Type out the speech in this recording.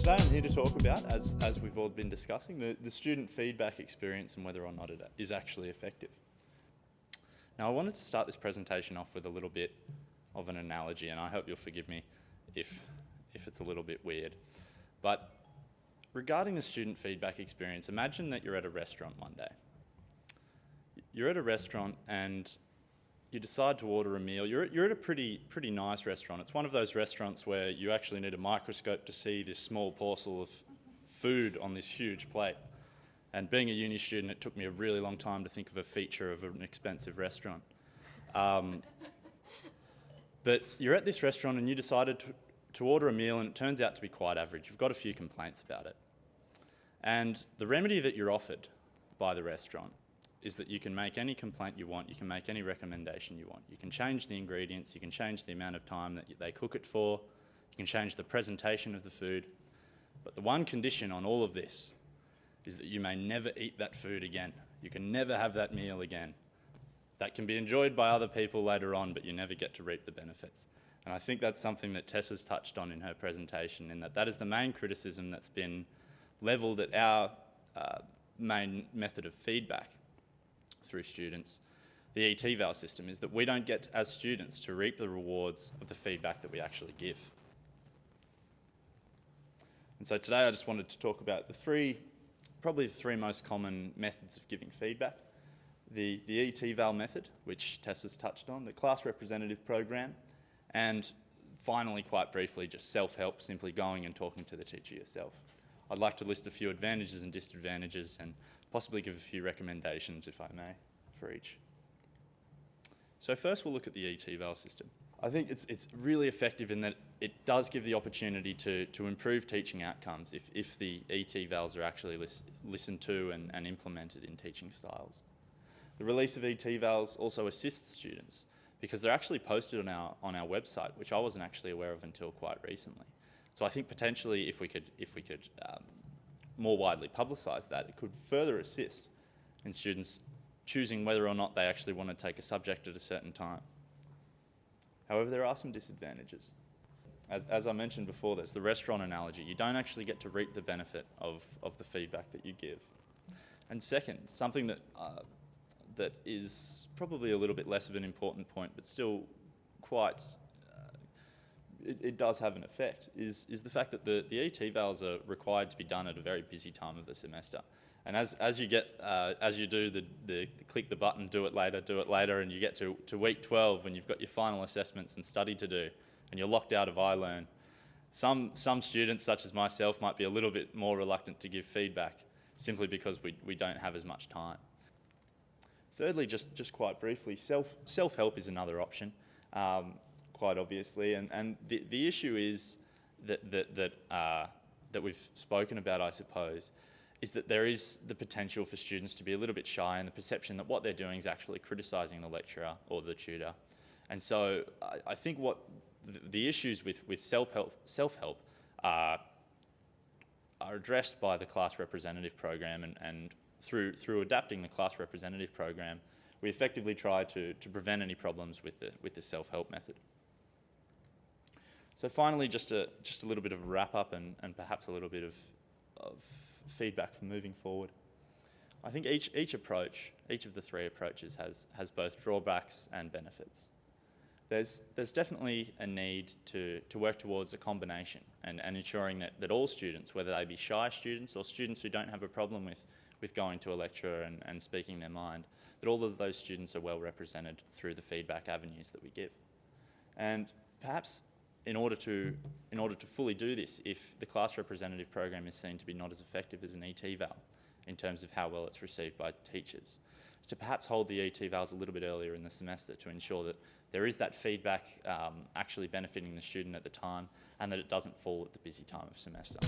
Today I'm here to talk about, as we've all been discussing, the student feedback experience and whether or not it is actually effective. Now I wanted to start this presentation off with a little bit of an analogy, and I hope you'll forgive me if it's a little bit weird. But regarding the student feedback experience, imagine that you're at a restaurant one day. You're at a restaurant and you decide to order a meal. You're at a pretty nice restaurant. It's one of those restaurants where you actually need a microscope to see this small parcel of food on this huge plate. And being a uni student, it took me a really long time to think of a feature of an expensive restaurant. But you're at this restaurant and you decided to order a meal, and it turns out to be quite average. You've got a few complaints about it. And the remedy that you're offered by the restaurant is that you can make any complaint you want, you can make any recommendation you want. You can change the ingredients, you can change the amount of time that they cook it for, you can change the presentation of the food. But the one condition on all of this is that you may never eat that food again. You can never have that meal again. That can be enjoyed by other people later on, but you never get to reap the benefits. And I think that's something that Tess has touched on in her presentation, in that is the main criticism that's been levelled at our main method of feedback through students, the ET-Val system, is that we don't get, as students, to reap the rewards of the feedback that we actually give. And so today I just wanted to talk about probably the three most common methods of giving feedback. The ET-Val method, which Tess has touched on, the class representative program, and finally, quite briefly, just self-help, simply going and talking to the teacher yourself. I'd like to list a few advantages and disadvantages and possibly give a few recommendations, if I may, for each. So first we'll look at the ET-Val system. I think it's really effective in that it does give the opportunity to improve teaching outcomes if the ET-Vals are actually listened to and implemented in teaching styles. The release of ET-Vals also assists students because they're actually posted on our website, which I wasn't actually aware of until quite recently. So I think potentially if we could more widely publicise that, it could further assist in students choosing whether or not they actually want to take a subject at a certain time. However, there are some disadvantages. As I mentioned before, there's the restaurant analogy. You don't actually get to reap the benefit of the feedback that you give. And second, something that is probably a little bit less of an important point, but still quite it does have an effect, is the fact that the ET-Vals are required to be done at a very busy time of the semester. And as you do the click the button, do it later, and you get to week 12 when you've got your final assessments and study to do, and you're locked out of iLearn, some students, such as myself, might be a little bit more reluctant to give feedback simply because we don't have as much time. Thirdly, just quite briefly, self-help is another option. Quite obviously, and the issue is that we've spoken about, I suppose, is that there is the potential for students to be a little bit shy, and the perception that what they're doing is actually criticising the lecturer or the tutor. And so I think what the issues with self-help are addressed by the class representative program, and through adapting the class representative program, we effectively try to prevent any problems with the self-help method. So finally, just a little bit of a wrap up and perhaps a little bit of feedback for moving forward. I think each of the three approaches has both drawbacks and benefits. There's definitely a need to work towards a combination and ensuring that all students, whether they be shy students or students who don't have a problem with going to a lecturer and speaking their mind, that all of those students are well represented through the feedback avenues that we give. And perhaps in order to fully do this, if the class representative program is seen to be not as effective as an ET-Val in terms of how well it's received by teachers, to perhaps hold the ET-Vals a little bit earlier in the semester to ensure that there is that feedback actually benefiting the student at the time, and that it doesn't fall at the busy time of semester.